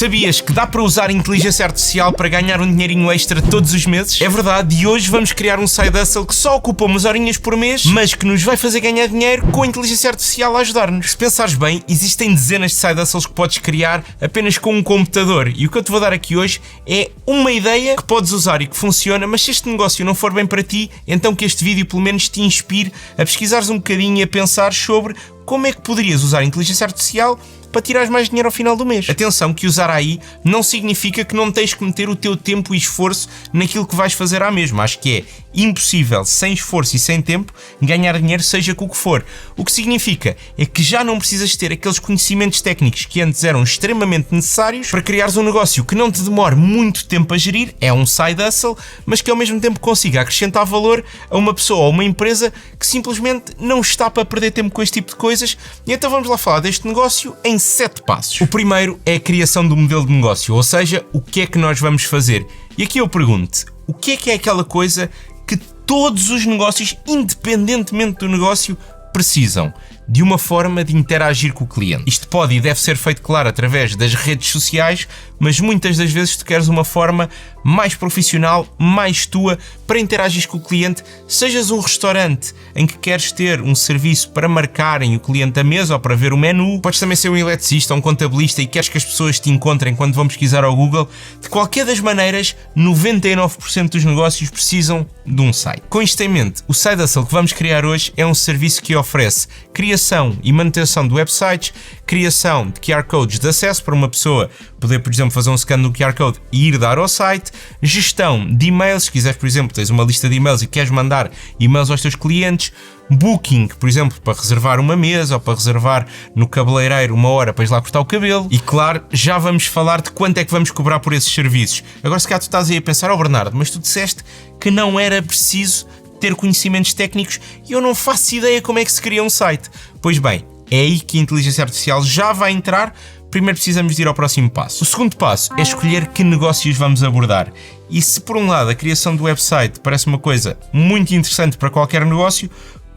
Sabias que dá para usar inteligência artificial para ganhar um dinheirinho extra todos os meses? É verdade, e hoje vamos criar um side hustle que só ocupa umas horinhas por mês, mas que nos vai fazer ganhar dinheiro com a inteligência artificial a ajudar-nos. Se pensares bem, existem dezenas de side hustles que podes criar apenas com um computador, e o que eu te vou dar aqui hoje é uma ideia que podes usar e que funciona, mas se este negócio não for bem para ti, então que este vídeo pelo menos te inspire a pesquisares um bocadinho e a pensar sobre como é que poderias usar a inteligência artificial para tirares mais dinheiro ao final do mês. Atenção que usar AI não significa que não tens que meter o teu tempo e esforço naquilo que vais fazer à mesma. Acho que é impossível, sem esforço e sem tempo, ganhar dinheiro seja com o que for. O que significa é que já não precisas ter aqueles conhecimentos técnicos que antes eram extremamente necessários para criares um negócio que não te demore muito tempo a gerir, é um side hustle, mas que ao mesmo tempo consiga acrescentar valor a uma pessoa ou uma empresa que simplesmente não está para perder tempo com este tipo de coisas. E então vamos lá falar deste negócio em 7 passos. O primeiro é a criação do modelo de negócio, ou seja, o que é que nós vamos fazer. E aqui eu pergunto, o que é aquela coisa que todos os negócios, independentemente do negócio, precisam? De uma forma de interagir com o cliente. Isto pode e deve ser feito, claro, através das redes sociais, mas muitas das vezes tu queres uma forma mais profissional, mais tua, para interagir com o cliente. Sejas um restaurante em que queres ter um serviço para marcarem o cliente à mesa ou para ver o menu, podes também ser um eletricista ou um contabilista e queres que as pessoas te encontrem quando vão pesquisar ao Google. De qualquer das maneiras, 99% dos negócios precisam de um site. Com isto em mente, o Side Hustle que vamos criar hoje é um serviço que oferece criação e manutenção de websites, criação de QR codes de acesso para uma pessoa poder, por exemplo, fazer um scan do QR code e ir dar ao site, gestão de e-mails, se quiseres, por exemplo, tens uma lista de e-mails e queres mandar e-mails aos teus clientes, booking, por exemplo, para reservar uma mesa ou para reservar no cabeleireiro uma hora para ir lá cortar o cabelo. E claro, já vamos falar de quanto é que vamos cobrar por esses serviços. Agora se calhar tu estás aí a pensar, Bernardo, mas tu disseste que não era preciso ter conhecimentos técnicos e eu não faço ideia como é que se cria um site. Pois bem, é aí que a inteligência artificial já vai entrar. Primeiro precisamos de ir ao próximo passo. O segundo passo é escolher que negócios vamos abordar. E se por um lado a criação do website parece uma coisa muito interessante para qualquer negócio,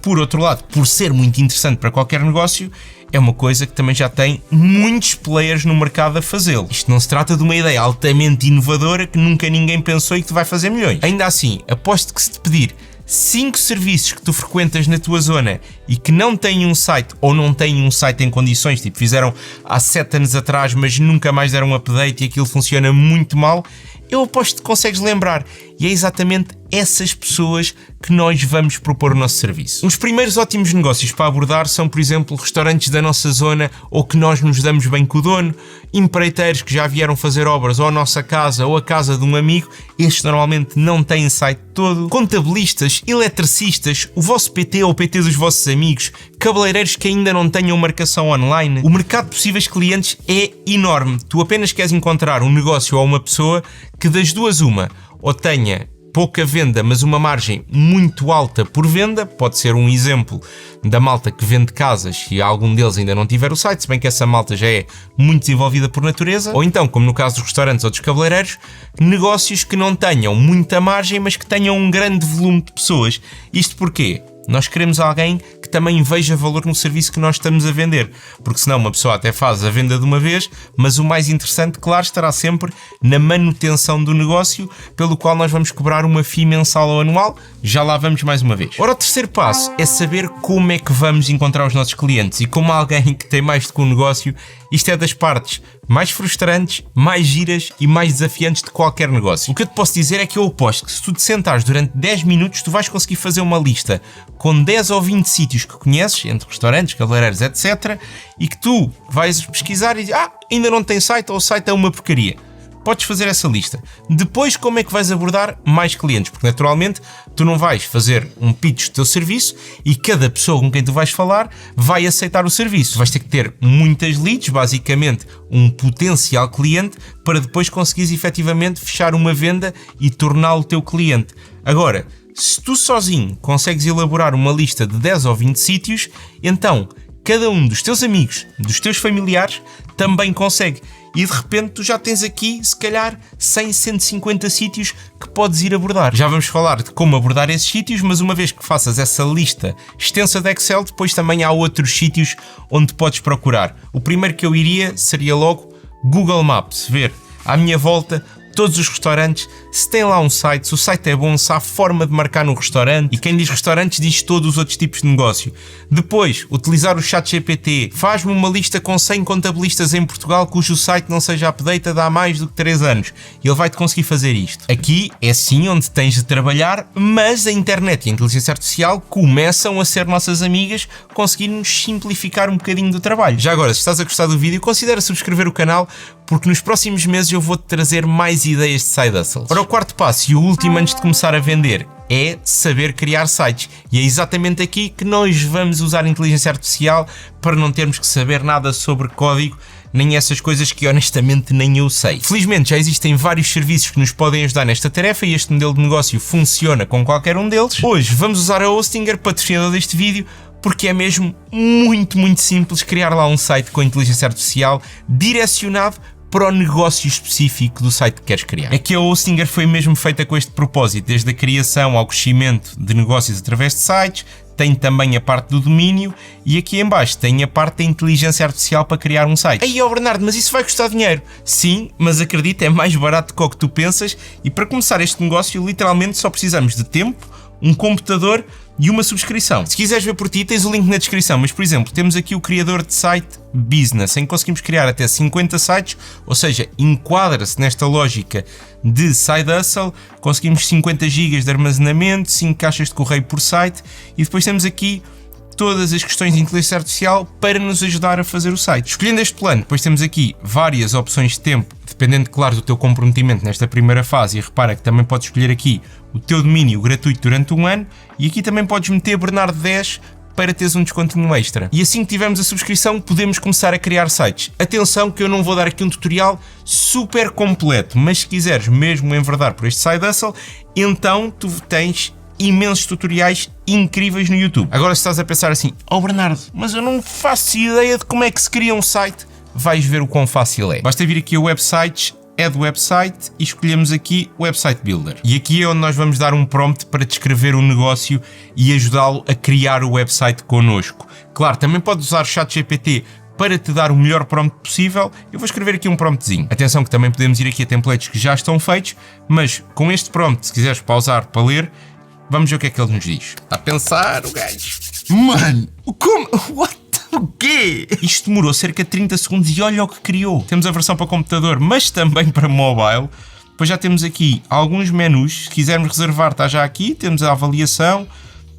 por outro lado, por ser muito interessante para qualquer negócio, é uma coisa que também já tem muitos players no mercado a fazê-lo. Isto não se trata de uma ideia altamente inovadora que nunca ninguém pensou e que te vai fazer milhões. Ainda assim, aposto que se te pedir 5 serviços que tu frequentas na tua zona e que não têm um site ou não têm um site em condições, tipo fizeram há 7 anos atrás mas nunca mais deram um update e aquilo funciona muito mal, eu aposto que consegues lembrar. E é exatamente essas pessoas que nós vamos propor o nosso serviço. Os primeiros ótimos negócios para abordar são, por exemplo, restaurantes da nossa zona ou que nós nos damos bem com o dono, empreiteiros que já vieram fazer obras ou a nossa casa ou a casa de um amigo, estes normalmente não têm site todo, contabilistas, eletricistas, o vosso PT ou o PT dos vossos amigos, cabeleireiros que ainda não tenham marcação online. O mercado de possíveis clientes é enorme. Tu apenas queres encontrar um negócio ou uma pessoa que das duas uma, ou tenha pouca venda, mas uma margem muito alta por venda, pode ser um exemplo da malta que vende casas e algum deles ainda não tiver o site, se bem que essa malta já é muito desenvolvida por natureza, ou então, como no caso dos restaurantes ou dos cabeleireiros, negócios que não tenham muita margem, mas que tenham um grande volume de pessoas. Isto porquê? Nós queremos alguém que também veja valor no serviço que nós estamos a vender, porque senão uma pessoa até faz a venda de uma vez, mas o mais interessante, claro, estará sempre na manutenção do negócio, pelo qual nós vamos cobrar uma FII mensal ou anual. Já lá vamos mais uma vez. Ora, o terceiro passo é saber como é que vamos encontrar os nossos clientes, e como alguém que tem mais do que um negócio, isto é das partes mais frustrantes, mais giras e mais desafiantes de qualquer negócio. O que eu te posso dizer é que eu aposto que se tu te sentares durante 10 minutos, tu vais conseguir fazer uma lista com 10 ou 20 sítios que conheces, entre restaurantes, cabeleireiros, etc. E que tu vais pesquisar e dizer, ainda não tem site ou o site é uma porcaria. Podes fazer essa lista. Depois, como é que vais abordar mais clientes? Porque naturalmente tu não vais fazer um pitch do teu serviço e cada pessoa com quem tu vais falar vai aceitar o serviço. Vais ter que ter muitas leads, basicamente um potencial cliente, para depois conseguires efetivamente fechar uma venda e torná-lo teu cliente. Agora, se tu sozinho consegues elaborar uma lista de 10 ou 20 sítios, então cada um dos teus amigos, dos teus familiares, também consegue. E de repente tu já tens aqui, se calhar, 100, 150 sítios que podes ir abordar. Já vamos falar de como abordar esses sítios, mas uma vez que faças essa lista extensa de Excel, depois também há outros sítios onde podes procurar. O primeiro que eu iria seria logo Google Maps, ver à minha volta todos os restaurantes, se tem lá um site, se o site é bom, se há forma de marcar no restaurante, e quem diz restaurantes diz todos os outros tipos de negócio. Depois, utilizar o ChatGPT, faz-me uma lista com 100 contabilistas em Portugal cujo site não seja updated há mais do que 3 anos, e ele vai-te conseguir fazer isto. Aqui é sim onde tens de trabalhar, mas a internet e a inteligência artificial começam a ser nossas amigas, conseguindo-nos simplificar um bocadinho do trabalho. Já agora, se estás a gostar do vídeo, considera subscrever o canal, porque nos próximos meses eu vou-te trazer mais ideias de side hustles. Para o quarto passo e o último antes de começar a vender é saber criar sites, e é exatamente aqui que nós vamos usar a inteligência artificial para não termos que saber nada sobre código, nem essas coisas que honestamente nem eu sei. Felizmente já existem vários serviços que nos podem ajudar nesta tarefa e este modelo de negócio funciona com qualquer um deles. Hoje vamos usar a Hostinger, patrocinador deste vídeo, porque é mesmo muito simples criar lá um site com inteligência artificial direcionado para o negócio específico do site que queres criar. É que a Hostinger foi mesmo feita com este propósito, desde a criação ao crescimento de negócios através de sites. Tem também a parte do domínio e aqui em baixo tem a parte da inteligência artificial para criar um site. Aí, Bernardo, mas isso vai custar dinheiro? Sim, mas acredita, é mais barato do que o que tu pensas, e para começar este negócio literalmente só precisamos de tempo, um computador e uma subscrição. Se quiseres ver por ti, tens o link na descrição, mas por exemplo, temos aqui o criador de site Business, em que conseguimos criar até 50 sites, ou seja, enquadra-se nesta lógica de side hustle, conseguimos 50 GB de armazenamento, 5 caixas de correio por site, e depois temos aqui todas as questões de inteligência artificial para nos ajudar a fazer o site. Escolhendo este plano, depois temos aqui várias opções de tempo, dependendo, claro, do teu comprometimento nesta primeira fase, e repara que também podes escolher aqui o teu domínio gratuito durante um ano, e aqui também podes meter Bernardo 10 para teres um descontinho extra. E assim que tivermos a subscrição, podemos começar a criar sites. Atenção que eu não vou dar aqui um tutorial super completo, mas se quiseres mesmo enverdar por este side hustle, então tu tens imensos tutoriais incríveis no YouTube. Agora, se estás a pensar assim, Bernardo, mas eu não faço ideia de como é que se cria um site, vais ver o quão fácil é. Basta vir aqui a websites, add website, e escolhemos aqui Website Builder. E aqui é onde nós vamos dar um prompt para descrever o negócio e ajudá-lo a criar o website connosco. Claro, também podes usar o ChatGPT para te dar o melhor prompt possível. Eu vou escrever aqui um promptzinho. Atenção que também podemos ir aqui a templates que já estão feitos, mas com este prompt, se quiseres pausar para ler, vamos ver o que é que ele nos diz. Está a pensar o gajo. Mano, como? What? O quê? Isto demorou cerca de 30 segundos e olha o que criou. Temos a versão para computador, mas também para mobile. Depois já temos aqui alguns menus. Se quisermos reservar, está já aqui. Temos a avaliação.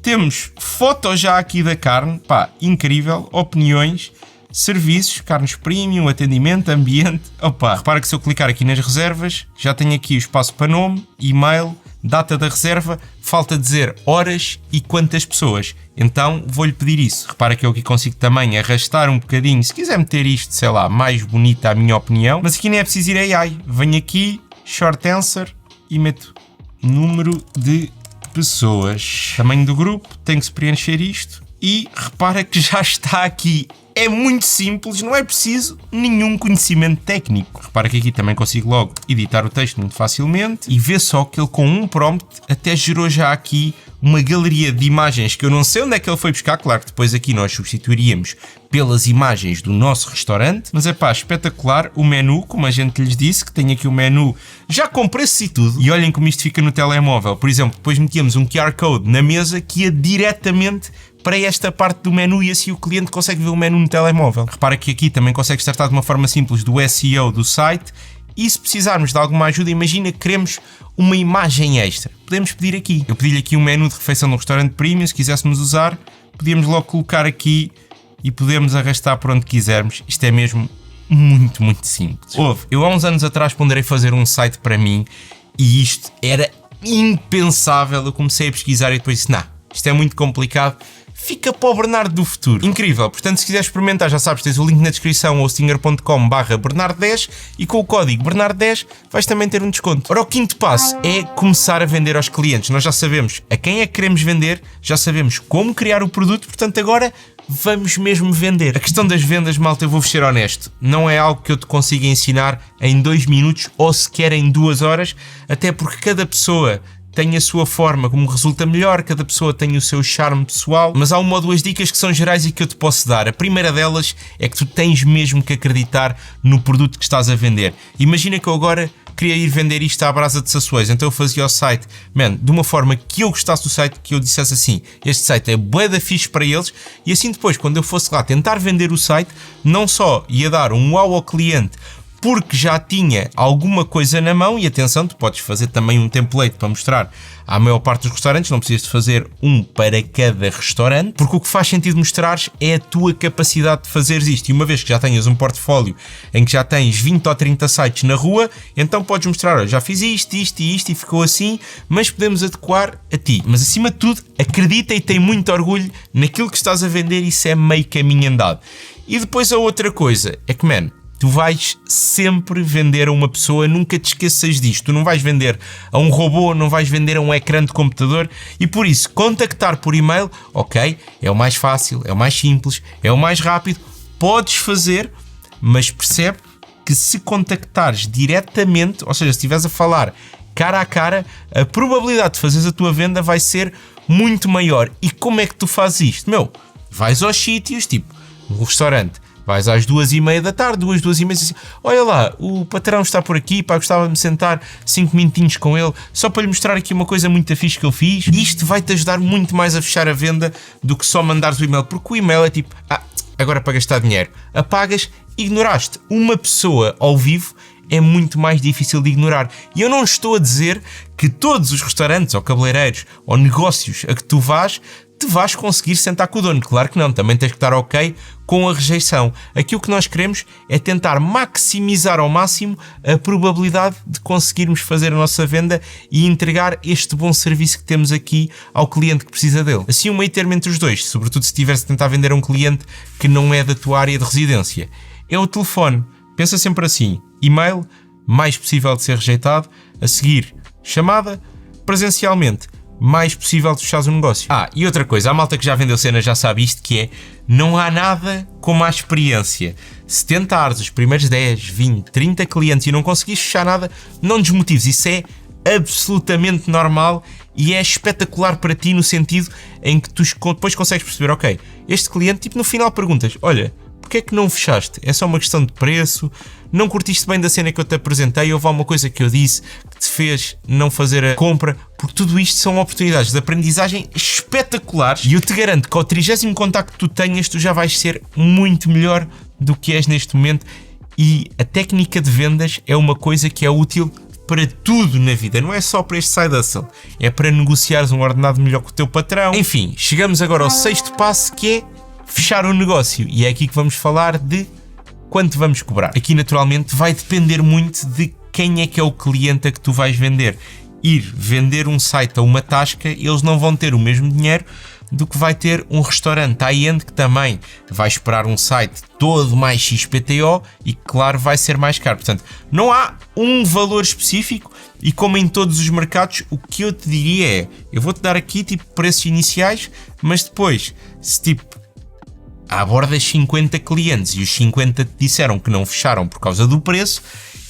Temos fotos já aqui da carne. Pá, incrível. Opiniões. Serviços, carnes premium, atendimento, ambiente. Opa, repara que se eu clicar aqui nas reservas, já tenho aqui o espaço para nome, e-mail, data da reserva, falta dizer horas e quantas pessoas. Então vou-lhe pedir isso. Repara que eu aqui consigo também arrastar um bocadinho, se quiser meter isto, sei lá, mais bonita, a minha opinião. Mas aqui nem é preciso ir a AI. Venho aqui, short answer, e meto número de pessoas. Tamanho do grupo, tem que se preencher isto. E repara que já está aqui. É muito simples, não é preciso nenhum conhecimento técnico. Repara que aqui também consigo logo editar o texto muito facilmente, e vê só que ele com um prompt até gerou já aqui uma galeria de imagens que eu não sei onde é que ele foi buscar. Claro que depois aqui nós substituiríamos pelas imagens do nosso restaurante, mas é pá, espetacular. O menu, como a gente lhes disse, que tem aqui o menu já com preços e tudo, e olhem como isto fica no telemóvel. Por exemplo, depois metíamos um QR Code na mesa que ia diretamente para esta parte do menu, e assim o cliente consegue ver o menu no telemóvel. Repara que aqui também consegue tratar de uma forma simples do SEO do site, e se precisarmos de alguma ajuda, imagina que queremos uma imagem extra, podemos pedir aqui. Eu pedi-lhe aqui um menu de refeição no restaurante premium, se quiséssemos usar, podíamos logo colocar aqui e podemos arrastar por onde quisermos. Isto é mesmo muito simples. Eu há uns anos atrás ponderei fazer um site para mim e isto era impensável. Eu comecei a pesquisar e depois disse, não, isto é muito complicado, fica para o Bernardo do futuro. Incrível, portanto se quiseres experimentar, já sabes, tens o link na descrição, hostinger.com/Bernardo10, e com o código Bernardo10 vais também ter um desconto. Ora, o quinto passo é começar a vender aos clientes. Nós já sabemos a quem é que queremos vender, já sabemos como criar o produto, portanto agora vamos mesmo vender. A questão das vendas, malta, eu vou-vos ser honesto, não é algo que eu te consiga ensinar em 2 minutos ou sequer em 2 horas, até porque cada pessoa tem a sua forma como resulta melhor, cada pessoa tem o seu charme pessoal, mas há uma ou duas dicas que são gerais e que eu te posso dar. A primeira delas é que tu tens mesmo que acreditar no produto que estás a vender. Imagina que eu agora queria ir vender isto à brasa de Sassuões, então eu fazia o site, de uma forma que eu gostasse do site, que eu dissesse assim, este site é bué da fixe para eles, e assim depois, quando eu fosse lá tentar vender o site, não só ia dar um uau ao cliente, porque já tinha alguma coisa na mão, e atenção, tu podes fazer também um template para mostrar à maior parte dos restaurantes, não precisas de fazer um para cada restaurante, porque o que faz sentido mostrares é a tua capacidade de fazeres isto, e uma vez que já tenhas um portfólio em que já tens 20 ou 30 sites na rua, então podes mostrar, olha, já fiz isto e ficou assim, mas podemos adequar a ti. Mas acima de tudo, acredita e tem muito orgulho naquilo que estás a vender, isso é meio caminho andado. E depois a outra coisa é que, tu vais sempre vender a uma pessoa, nunca te esqueças disto. Tu não vais vender a um robô, não vais vender a um ecrã de computador, e por isso contactar por e-mail, ok, é o mais fácil, é o mais simples, é o mais rápido, podes fazer, mas percebe que se contactares diretamente, ou seja, se estiveres a falar cara a cara, a probabilidade de fazeres a tua venda vai ser muito maior. E como é que tu fazes isto? Vais aos sítios, tipo um restaurante, vais às 2h30 da tarde, 2h30, assim, olha lá, o patrão está por aqui, gostava de me sentar 5 minutinhos com ele, só para lhe mostrar aqui uma coisa muito fixe que eu fiz. E isto vai-te ajudar muito mais a fechar a venda do que só mandares o e-mail, porque o e-mail é tipo, agora para gastar dinheiro, apagas, ignoraste. Uma pessoa ao vivo é muito mais difícil de ignorar. E eu não estou a dizer que todos os restaurantes, ou cabeleireiros, ou negócios a que tu te vais conseguir sentar com o dono. Claro que não, também tens que estar ok com a rejeição. Aqui o que nós queremos é tentar maximizar ao máximo a probabilidade de conseguirmos fazer a nossa venda e entregar este bom serviço que temos aqui ao cliente que precisa dele. Assim, um meio termo entre os dois, sobretudo se estiveres a tentar vender a um cliente que não é da tua área de residência, é o telefone. Pensa sempre assim, e-mail, mais possível de ser rejeitado, a seguir chamada, presencialmente, mais possível de fechares um negócio. E outra coisa, a malta que já vendeu cenas já sabe isto, que é, não há nada como a experiência. Se tentares os primeiros 10, 20, 30 clientes e não conseguires fechar nada, não desmotives, isso é absolutamente normal e é espetacular para ti no sentido em que tu depois consegues perceber, ok, este cliente, tipo no final perguntas, olha, porque é que não fechaste? É só uma questão de preço? Não curtiste bem da cena que eu te apresentei? Houve alguma coisa que eu disse que te fez não fazer a compra? Porque tudo isto são oportunidades de aprendizagem espetaculares e eu te garanto que ao 30º contacto que tu tenhas, tu já vais ser muito melhor do que és neste momento. E a técnica de vendas é uma coisa que é útil para tudo na vida, não é só para este side hustle, é para negociares um ordenado melhor com o teu patrão. Enfim, chegamos agora ao 6º passo, que é fechar um negócio, e é aqui que vamos falar de quanto vamos cobrar. Aqui naturalmente vai depender muito de quem é que é o cliente a que tu vais vender. Ir vender um site a uma tasca, eles não vão ter o mesmo dinheiro do que vai ter um restaurante high-end que também vai esperar um site todo mais XPTO e claro vai ser mais caro. Portanto, não há um valor específico e como em todos os mercados, o que eu te diria é, eu vou-te dar aqui tipo preços iniciais, mas depois, se tipo abordas 50 clientes e os 50 te disseram que não fecharam por causa do preço,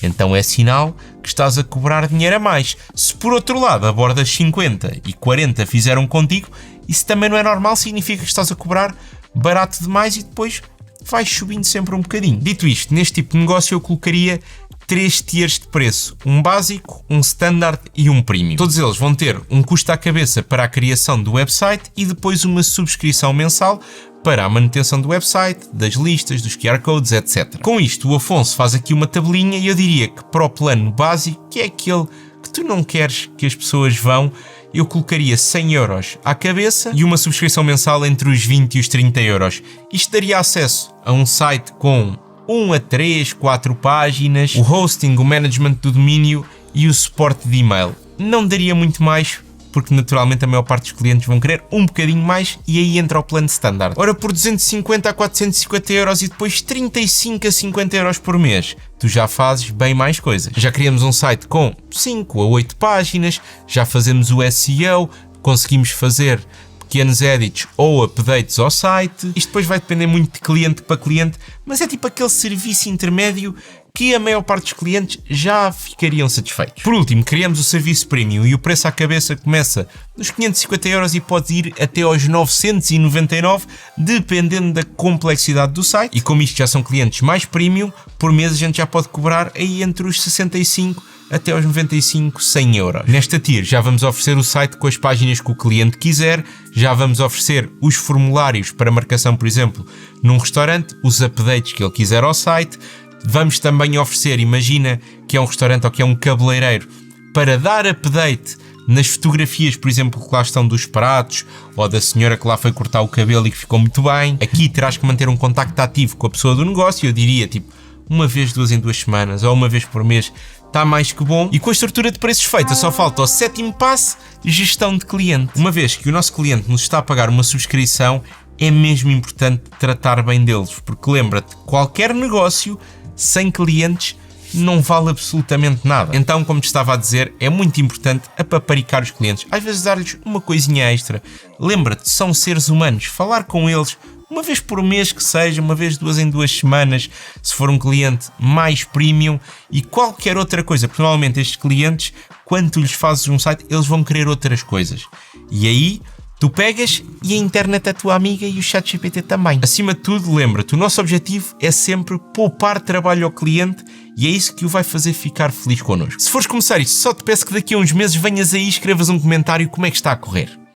então é sinal que estás a cobrar dinheiro a mais. Se por outro lado abordas 50 e 40 fizeram contigo, isso também não é normal, significa que estás a cobrar barato demais e depois vais subindo sempre um bocadinho. Dito isto, neste tipo de negócio eu colocaria 3 tiers de preço, um básico, um standard e um premium. Todos eles vão ter um custo à cabeça para a criação do website e depois uma subscrição mensal para a manutenção do website, das listas, dos QR codes, etc. Com isto, o Afonso faz aqui uma tabelinha e eu diria que para o plano básico, que é aquele que tu não queres que as pessoas vão, eu colocaria 100 euros à cabeça e uma subscrição mensal entre os 20 e os 30 euros. Isto daria acesso a um site com 1 a 3, 4 páginas, o hosting, o management do domínio e o suporte de e-mail. Não daria muito mais, porque naturalmente a maior parte dos clientes vão querer um bocadinho mais e aí entra o plano standard. Ora, por 250 a 450 euros e depois 35 a 50 euros por mês, tu já fazes bem mais coisas. Já criamos um site com 5 a 8 páginas, já fazemos o SEO, conseguimos fazer pequenos edits ou updates ao site. Isto depois vai depender muito de cliente para cliente, mas é tipo aquele serviço intermédio que a maior parte dos clientes já ficariam satisfeitos. Por último, criamos o serviço premium e o preço à cabeça começa nos 550€ e pode ir até aos 999, dependendo da complexidade do site. E como isto já são clientes mais premium, por mês a gente já pode cobrar aí entre os 65 até aos 95, 100€. Nesta tier já vamos oferecer o site com as páginas que o cliente quiser, já vamos oferecer os formulários para marcação, por exemplo, num restaurante, os updates que ele quiser ao site. Vamos também oferecer, imagina que é um restaurante ou que é um cabeleireiro, para dar update nas fotografias, por exemplo, que lá estão dos pratos ou da senhora que lá foi cortar o cabelo e que ficou muito bem. Aqui terás que manter um contacto ativo com a pessoa do negócio, eu diria tipo uma vez, 2 em 2 semanas ou uma vez por mês, está mais que bom. E com a estrutura de preços feita, só falta o 7º passo, gestão de cliente. Uma vez que o nosso cliente nos está a pagar uma subscrição, é mesmo importante tratar bem deles, porque lembra-te, qualquer negócio sem clientes não vale absolutamente nada. Então, como te estava a dizer, é muito importante apaparicar os clientes, às vezes dar-lhes uma coisinha extra. Lembra-te, são seres humanos, falar com eles uma vez por mês que seja, uma vez 2 em 2 semanas, se for um cliente mais premium, e qualquer outra coisa, porque normalmente estes clientes, quando tu lhes fazes um site, eles vão querer outras coisas. E aí tu pegas e a internet é a tua amiga e o ChatGPT também. Acima de tudo, lembra-te, o nosso objetivo é sempre poupar trabalho ao cliente e é isso que o vai fazer ficar feliz connosco. Se fores começar isto, só te peço que daqui a uns meses venhas aí e escrevas um comentário como é que está a correr.